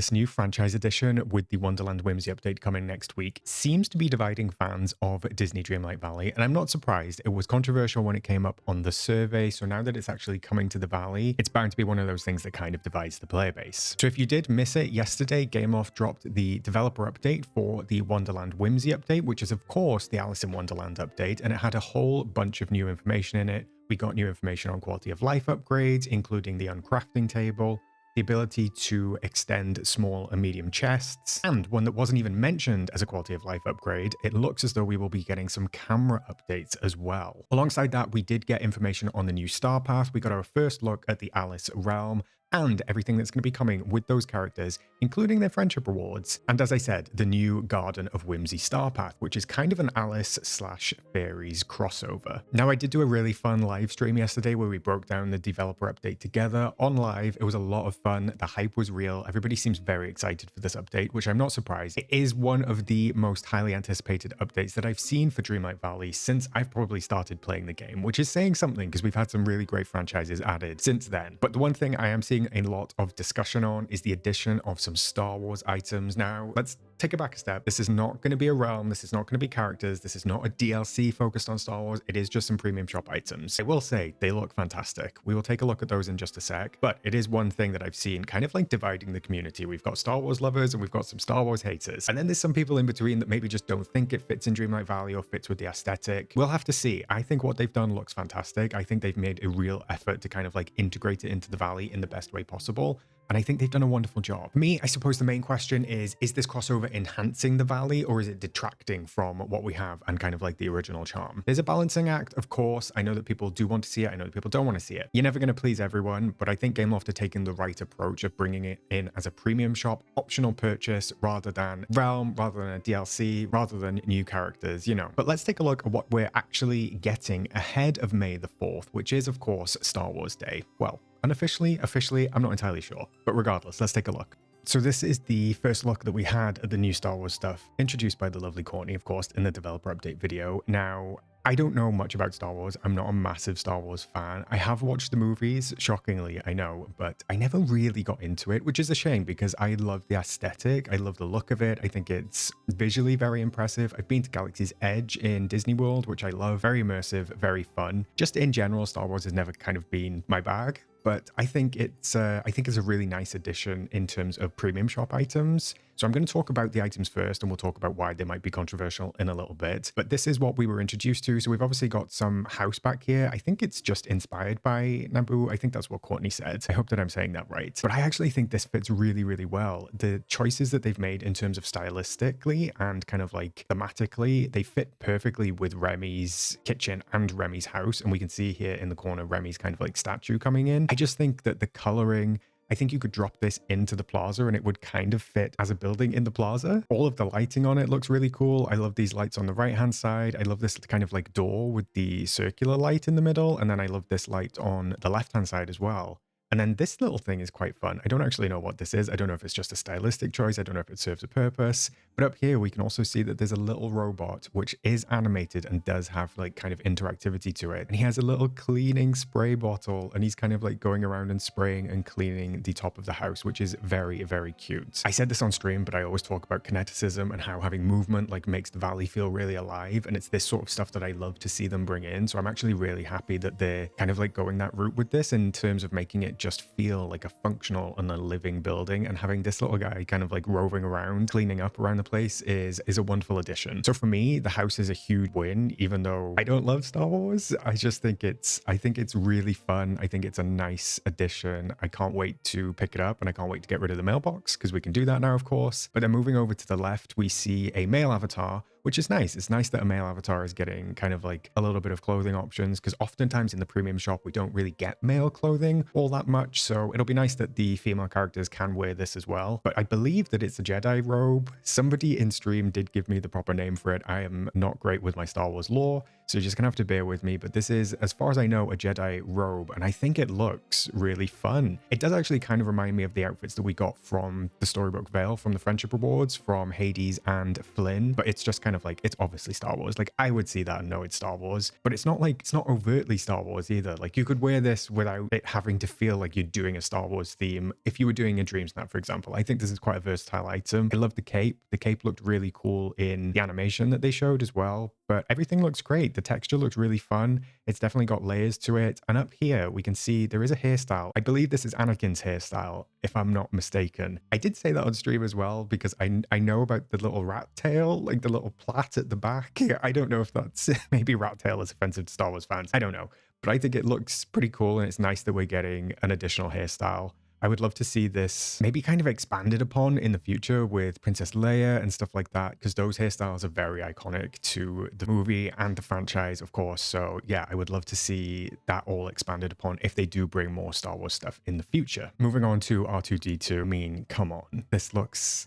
This new franchise edition with the Wonderland Whimsy update coming next week seems to be dividing fans of Disney Dreamlight Valley, and I'm not surprised. It was controversial when it came up on the survey, so now that it's actually coming to the Valley, it's bound to be one of those things that kind of divides the player base. So if you did miss it yesterday, Gameloft dropped the developer update for the Wonderland Whimsy update, which is of course the Alice in Wonderland update, and it had a whole bunch of new information in it. We got new information on quality of life upgrades, including the uncrafting table, the ability to extend small and medium chests, and one that wasn't even mentioned as a quality of life upgrade, it looks as though we will be getting some camera updates as well. Alongside that, we did get information on the new star path. We got our first look at the Alice realm and everything that's going to be coming with those characters, including their friendship rewards. And as I said, the new Garden of Whimsy star path, which is kind of an Alice/fairies crossover. Now, I did do a really fun live stream yesterday where we broke down the developer update together on live. It was a lot of fun. The hype was real. Everybody seems very excited for this update, which I'm not surprised. It is one of the most highly anticipated updates that I've seen for Dreamlight Valley since I've probably started playing the game, which is saying something because we've had some really great franchises added since then. But the one thing I am seeing a lot of discussion on is the addition of some Star Wars items. Now, let's take it back a step. This is not going to be a realm. This is not going to be characters. This is not a DLC focused on Star Wars. It is just some premium shop items. I will say they look fantastic. We will take a look at those in just a sec, but it is one thing that I've seen kind of like dividing the community. We've got Star Wars lovers and we've got some Star Wars haters. And then there's some people in between that maybe just don't think it fits in Dreamlight Valley or fits with the aesthetic. We'll have to see. I think what they've done looks fantastic. I think they've made a real effort to kind of like integrate it into the Valley in the best way possible. And I think they've done a wonderful job. For me, I suppose the main question is this crossover enhancing the Valley or is it detracting from what we have and kind of like the original charm? There's a balancing act, of course. I know that people do want to see it. I know that people don't want to see it. You're never going to please everyone, but I think Gameloft are taking the right approach of bringing it in as a premium shop, optional purchase, rather than realm, rather than a DLC, rather than new characters, you know. But let's take a look at what we're actually getting ahead of May the 4th, which is, of course, Star Wars Day. Well, unofficially, officially, I'm not entirely sure. But regardless, let's take a look. So this is the first look that we had at the new Star Wars stuff, introduced by the lovely Courtney, of course, in the developer update video. Now, I don't know much about Star Wars. I'm not a massive Star Wars fan. I have watched the movies, shockingly, I know, but I never really got into it, which is a shame because I love the aesthetic. I love the look of it. I think it's visually very impressive. I've been to Galaxy's Edge in Disney World, which I love. Very immersive, very fun. Just in general, Star Wars has never kind of been my bag. But I think it's a really nice addition in terms of premium shop items. So I'm going to talk about the items first, and we'll talk about why they might be controversial in a little bit. But this is what we were introduced to. So we've obviously got some house back here. I think it's just inspired by Naboo. I think that's what Courtney said. I hope that I'm saying that right. But I actually think this fits really, really well. The choices that they've made in terms of stylistically and kind of like thematically, they fit perfectly with Remy's kitchen and Remy's house. And we can see here in the corner Remy's kind of like statue coming in. I just think that the coloring, I think you could drop this into the plaza and it would kind of fit as a building in the plaza. All of the lighting on it looks really cool. I love these lights on the right-hand side. I love this kind of like door with the circular light in the middle. And then I love this light on the left-hand side as well. And then this little thing is quite fun. I don't actually know what this is. I don't know if it's just a stylistic choice. I don't know if it serves a purpose. But up here, we can also see that there's a little robot, which is animated and does have like kind of interactivity to it. And he has a little cleaning spray bottle and he's kind of like going around and spraying and cleaning the top of the house, which is very, very cute. I said this on stream, but I always talk about kineticism and how having movement like makes the Valley feel really alive. And it's this sort of stuff that I love to see them bring in. So I'm actually really happy that they're kind of like going that route with this in terms of making it just feel like a functional and a living building, and having this little guy kind of like roving around, cleaning up around the place is a wonderful addition. So for me, the house is a huge win, even though I don't love Star Wars. I think it's really fun. I think it's a nice addition. I can't wait to pick it up and I can't wait to get rid of the mailbox because we can do that now, of course. But then moving over to the left, we see a male avatar, which is nice. It's nice that a male avatar is getting kind of like a little bit of clothing options because oftentimes in the premium shop, we don't really get male clothing all that much. So it'll be nice that the female characters can wear this as well. But I believe that it's a Jedi robe. Somebody in stream did give me the proper name for it. I am not great with my Star Wars lore, so you're just gonna have to bear with me. But this is, as far as I know, a Jedi robe, and I think it looks really fun. It does actually kind of remind me of the outfits that we got from the Storybook Veil from the Friendship Rewards from Hades and Flynn, but it's just kind kind of like, it's obviously Star Wars. Like, I would see that and know it's Star Wars, but it's not like, it's not overtly Star Wars either. Like, you could wear this without it having to feel like you're doing a Star Wars theme. If you were doing a dream snap, for example, I think this is quite a versatile item. I love the cape. The cape looked really cool in the animation that they showed as well, but everything looks great. The texture looks really fun. It's definitely got layers to it. And up here, we can see there is a hairstyle. I believe this is Anakin's hairstyle, if I'm not mistaken. I did say that on stream as well, because I know about the little rat tail, like the little plait at the back. I don't know if that's, maybe rat tail is offensive to Star Wars fans. I don't know. But I think it looks pretty cool, and it's nice that we're getting an additional hairstyle. I would love to see this maybe kind of expanded upon in the future with Princess Leia and stuff like that, because those hairstyles are very iconic to the movie and the franchise, of course. So yeah, I would love to see that all expanded upon if they do bring more Star Wars stuff in the future. Moving on to R2-D2, I mean, come on, this looks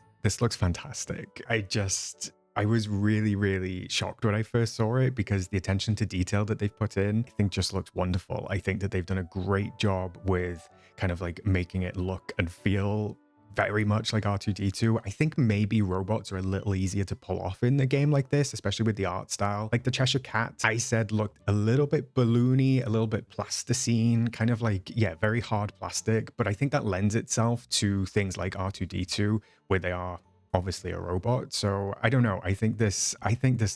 fantastic. I was really, really shocked when I first saw it, because the attention to detail that they've put in, I think just looks wonderful. I think that they've done a great job with kind of like making it look and feel very much like R2-D2. I think maybe robots are a little easier to pull off in a game like this, especially with the art style. Like the Cheshire Cat, I said looked a little bit balloony, a little bit plasticine, kind of like, yeah, very hard plastic. But I think that lends itself to things like R2-D2, where they are obviously a robot. So I don't know. I think this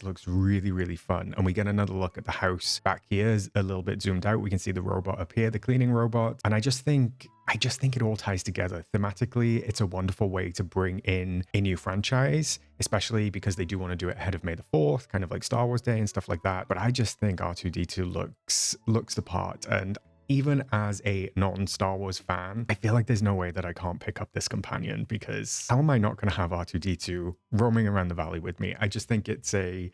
looks really, really fun. And we get another look at the house back here, is a little bit zoomed out. We can see the robot up here, the cleaning robot. And I just think it all ties together. Thematically, it's a wonderful way to bring in a new franchise, especially because they do want to do it ahead of May the 4th, kind of like Star Wars Day and stuff like that. But I just think R2-D2 looks the part. And even as a non-Star Wars fan, I feel like there's no way that I can't pick up this companion, because how am I not going to have R2-D2 roaming around the valley with me? I just think it's a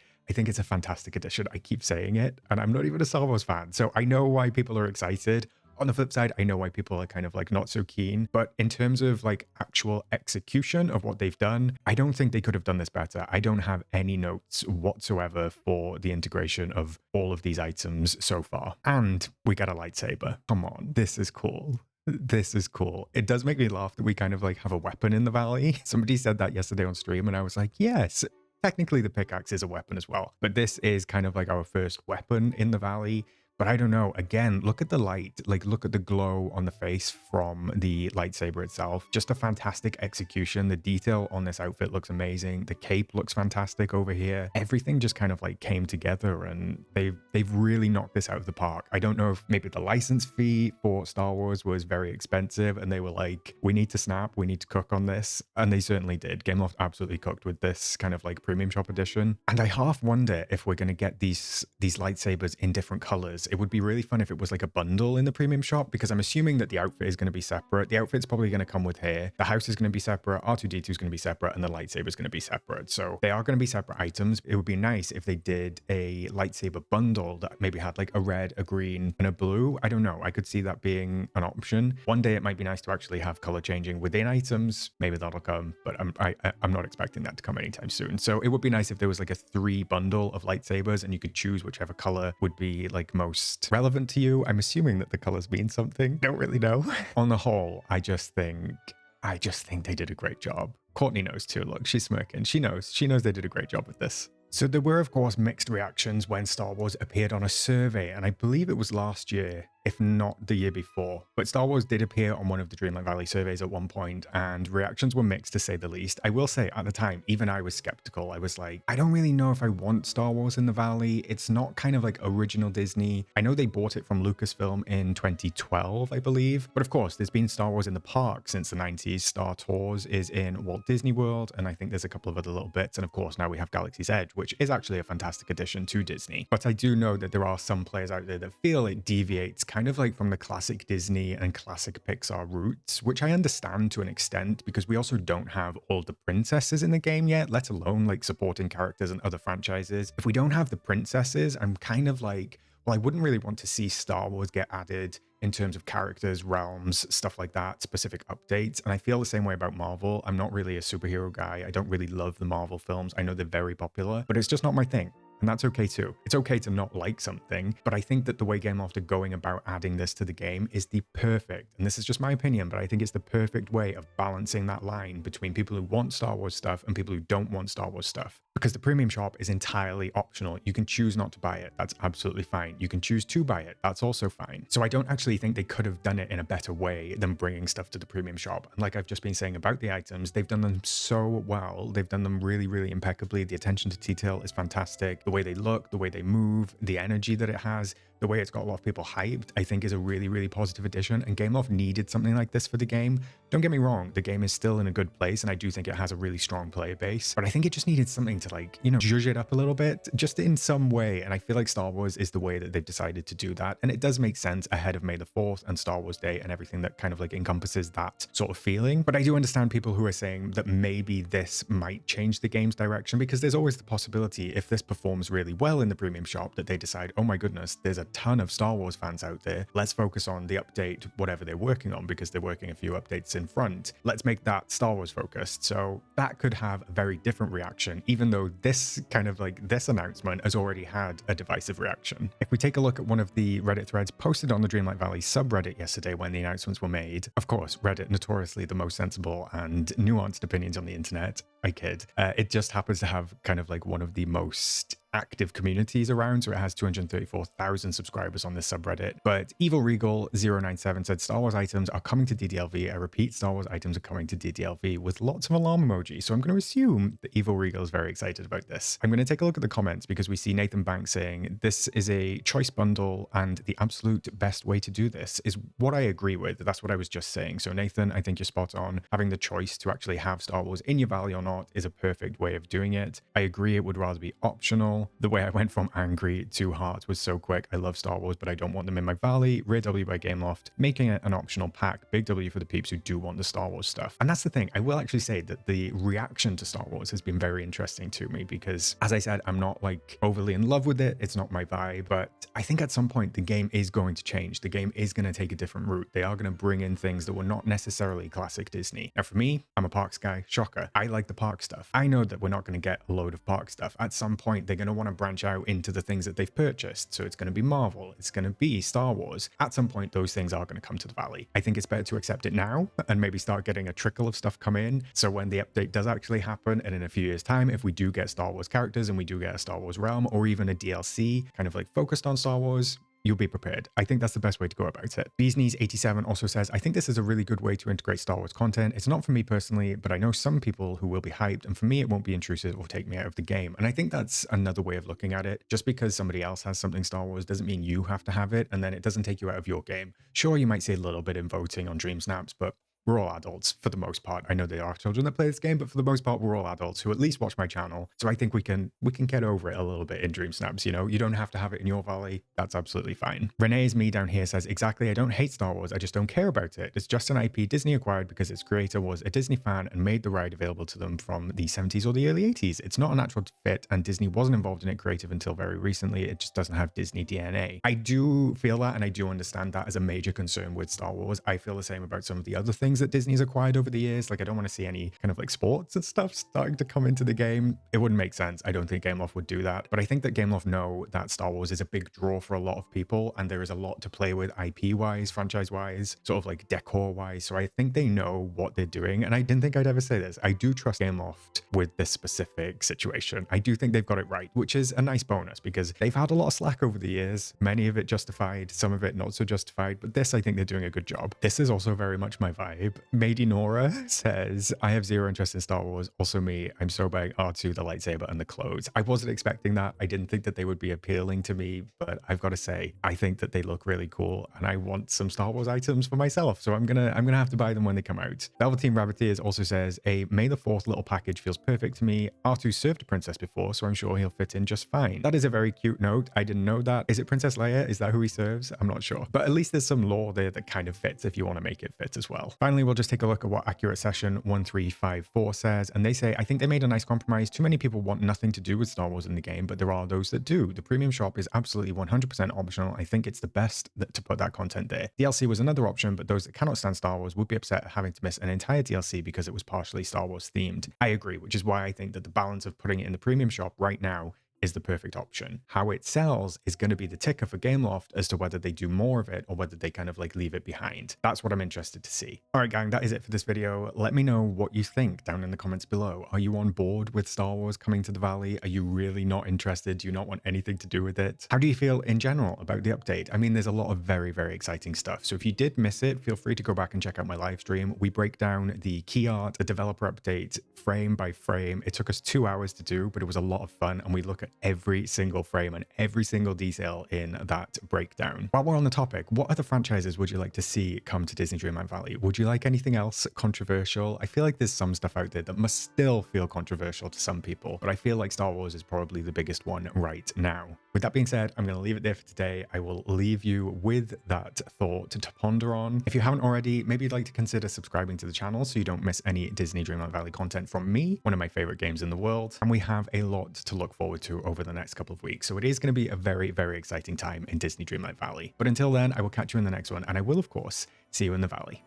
fantastic addition. I keep saying it, and I'm not even a Star Wars fan, so I know why people are excited. On the flip side, I know why people are kind of like not so keen, but in terms of like actual execution of what they've done, I don't think they could have done this better. I don't have any notes whatsoever for the integration of all of these items so far. And we got a lightsaber. Come on, this is cool. This is cool. It does make me laugh that we kind of like have a weapon in the valley. Somebody said that yesterday on stream, and I was like, yes, technically the pickaxe is a weapon as well, but this is kind of like our first weapon in the valley. But I don't know. Again, look at the light, like look at the glow on the face from the lightsaber itself. Just a fantastic execution. The detail on this outfit looks amazing. The cape looks fantastic over here. Everything just kind of like came together, and they've really knocked this out of the park. I don't know if maybe the license fee for Star Wars was very expensive, and they were like, we need to snap, we need to cook on this. And they certainly did. Gameloft absolutely cooked with this kind of like premium shop edition. And I half wonder if we're going to get these lightsabers in different colors. It would be really fun if it was like a bundle in the premium shop, because I'm assuming that the outfit is going to be separate. The outfit's probably going to come with hair. The house is going to be separate. R2-D2 is going to be separate, and the lightsaber is going to be separate. So they are going to be separate items. It would be nice if they did a lightsaber bundle that maybe had like a red, a green, and a blue. I don't know. I could see that being an option. One day it might be nice to actually have color changing within items. Maybe that'll come, but I'm not expecting that to come anytime soon. So it would be nice if there was like a 3 bundle of lightsabers, and you could choose whichever color would be like most relevant to you. I'm assuming that the colors mean something. Don't really know. On the whole, I just think they did a great job. Courtney knows too. Look, she's smirking. She knows they did a great job with this. So there were, of course, mixed reactions when Star Wars appeared on a survey, and I believe it was last year, if not the year before. But Star Wars did appear on one of the Dreamlight Valley surveys at one point, and reactions were mixed, to say the least. I will say, at the time, even I was skeptical. I was like, I don't really know if I want Star Wars in the Valley. It's not kind of like original Disney. I know they bought it from Lucasfilm in 2012, I believe. But of course, there's been Star Wars in the park since the 90s. Star Tours is in Walt Disney World, and I think there's a couple of other little bits. And of course, now we have Galaxy's Edge, which is actually a fantastic addition to Disney. But I do know that there are some players out there that feel it deviates kind of like from the classic Disney and classic Pixar roots, which I understand to an extent, because we also don't have all the princesses in the game yet, let alone like supporting characters and other franchises. If we don't have the princesses, I'm kind of like, well, I wouldn't really want to see Star Wars get added in terms of characters, realms, stuff like that, specific updates. And I feel the same way about Marvel. I'm not really a superhero guy. I don't really love the Marvel films. I know they're very popular, but it's just not my thing. and that's okay too. It's okay to not like something, but I think that the way Gameloft are going about adding this to the game is the perfect, and this is just my opinion, but I think it's the perfect way of balancing that line between people who want Star Wars stuff and people who don't want Star Wars stuff. Because the premium shop is entirely optional. You can choose not to buy it. That's absolutely fine. You can choose to buy it. That's also fine. So I don't actually think they could have done it in a better way than bringing stuff to the premium shop. And like I've just been saying about the items, they've done them so well. They've done them really, really impeccably. The attention to detail is fantastic. The way they look, the way they move, the energy that it has, the way it's got a lot of people hyped, I think is a really, really positive addition. And Gameloft needed something like this for the game. Don't get me wrong, the game is still in a good place, and I do think it has a really strong player base, but I think it just needed something to, like, you know, zhuzh it up a little bit, just in some way. And I feel like Star Wars is the way that they've decided to do that. And it does make sense ahead of May the 4th and Star Wars Day and everything that kind of like encompasses that sort of feeling. But I do understand people who are saying that maybe this might change the game's direction, because there's always the possibility, if this performs really well in the premium shop, that they decide, oh my goodness, there's a ton of Star Wars fans out there. Let's focus on the update, whatever they're working on, because they're working a few updates in front. Let's make that Star Wars focused. So that could have a very different reaction, even though this kind of like this announcement has already had a divisive reaction. If we take a look at one of the Reddit threads posted on the Dreamlight Valley subreddit yesterday when the announcements were made, of course, Reddit notoriously the most sensible and nuanced opinions on the internet. I kid. It just happens to have kind of like one of the most active communities around, so it has 234,000 subscribers on this subreddit. But Evil Regal 097 said Star Wars items are coming to DDLV. I repeat, Star Wars items are coming to DDLV, with lots of alarm emoji. So I'm going to assume that Evil Regal is very excited about this. I'm going to take a look at the comments, because we see Nathan Banks saying this is a choice bundle, and the absolute best way to do this is what I agree with. That's what I was just saying. So Nathan, I think you're spot on. Having the choice to actually have Star Wars in your valley or not is a perfect way of doing it. I agree it would rather be optional. The way I went from angry to heart was so quick. I love Star Wars, but I don't want them in my valley. Rare W by Gameloft, making it an optional pack. Big W for the peeps who do want the Star Wars stuff. And that's the thing. I will actually say that the reaction to Star Wars has been very interesting to me, because, as I said, I'm not like overly in love with it. It's not my vibe, but I think at some point the game is going to change. The game is going to take a different route. They are going to bring in things that were not necessarily classic Disney. Now, for me, I'm a parks guy. Shocker. I like the park stuff. I know that we're not going to get a load of park stuff. At some point, they're going to want to branch out into the things that they've purchased. So it's going to be Marvel. It's going to be Star Wars. At some point, those things are going to come to the valley. I think it's better to accept it now and maybe start getting a trickle of stuff come in. So when the update does actually happen, and in a few years' time, if we do get Star Wars characters and we do get a Star Wars realm, or even a DLC kind of like focused on Star Wars, you'll be prepared. I think that's the best way to go about it. Beesneys87 also says, I think this is a really good way to integrate Star Wars content. It's not for me personally, but I know some people who will be hyped, and for me, it won't be intrusive or take me out of the game. And I think that's another way of looking at it. Just because somebody else has something Star Wars doesn't mean you have to have it, and then it doesn't take you out of your game. Sure, you might see a little bit in voting on Dream Snaps, but we're all adults for the most part. I know there are children that play this game, but for the most part, we're all adults who at least watch my channel. So I think we can get over it a little bit in Dream Snaps. You know, you don't have to have it in your valley. That's absolutely fine. Renee's me down here says, exactly, I don't hate Star Wars. I just don't care about it. It's just an IP Disney acquired because its creator was a Disney fan and made the ride available to them from the 70s or the early 80s. It's not a natural fit, and Disney wasn't involved in it creative until very recently. It just doesn't have Disney DNA. I do feel that, and I do understand that as a major concern with Star Wars. I feel the same about some of the other things that Disney's acquired over the years. Like, I don't want to see any kind of like sports and stuff starting to come into the game. It wouldn't make sense. I don't think Gameloft would do that. But I think that Gameloft know that Star Wars is a big draw for a lot of people, and there is a lot to play with IP-wise, franchise-wise, sort of like decor-wise. So I think they know what they're doing. And I didn't think I'd ever say this. I do trust Gameloft with this specific situation. I do think they've got it right, which is a nice bonus, because they've had a lot of slack over the years. Many of it justified, some of it not so justified. But this, I think they're doing a good job. This is also very much my vibe. Mady Nora says, I have zero interest in Star Wars. Also me, I'm so big R2, the lightsaber, and the clothes. I wasn't expecting that. I didn't think that they would be appealing to me, but I've got to say, I think that they look really cool, and I want some Star Wars items for myself. So I'm gonna have to buy them when they come out. Velveteen Rabbiteers also says, a May the 4th little package feels perfect to me. R2 served a princess before, so I'm sure he'll fit in just fine. That is a very cute note. I didn't know that. Is it Princess Leia? Is that who he serves? I'm not sure. But at least there's some lore there that kind of fits if you want to make it fit as well. Finally, we'll just take a look at what Accurate Session 1354 says, and they say, I think they made a nice compromise. Too many people want nothing to do with Star Wars in the game, but there are those that do. The premium shop is absolutely 100% optional. I think it's the best to put that content there. DLC was another option, but those that cannot stand Star Wars would be upset having to miss an entire DLC because it was partially Star Wars themed. I agree, which is why I think that the balance of putting it in the premium shop right now is the perfect option. How it sells is going to be the ticker for Gameloft as to whether they do more of it or whether they kind of like leave it behind. That's what I'm interested to see. All right, gang, that is it for this video. Let me know what you think down in the comments below. Are you on board with Star Wars coming to the Valley? Are you really not interested? Do you not want anything to do with it? How do you feel in general about the update? I mean, there's a lot of very, very exciting stuff. So if you did miss it, feel free to go back and check out my live stream. We break down the key art, a developer update, frame by frame. It took us 2 hours to do, but it was a lot of fun. And we look at every single frame and every single detail in that breakdown. While we're on the topic, what other franchises would you like to see come to Disney Dreamlight Valley? Would you like anything else controversial? I feel like there's some stuff out there that must still feel controversial to some people, but I feel like Star Wars is probably the biggest one right now. With that being said, I'm going to leave it there for today. I will leave you with that thought to ponder on. If you haven't already, maybe you'd like to consider subscribing to the channel so you don't miss any Disney Dreamlight Valley content from me, one of my favorite games in the world. And we have a lot to look forward to over the next couple of weeks. So it is going to be a very, very exciting time in Disney Dreamlight Valley. But until then, I will catch you in the next one. And I will, of course, see you in the Valley.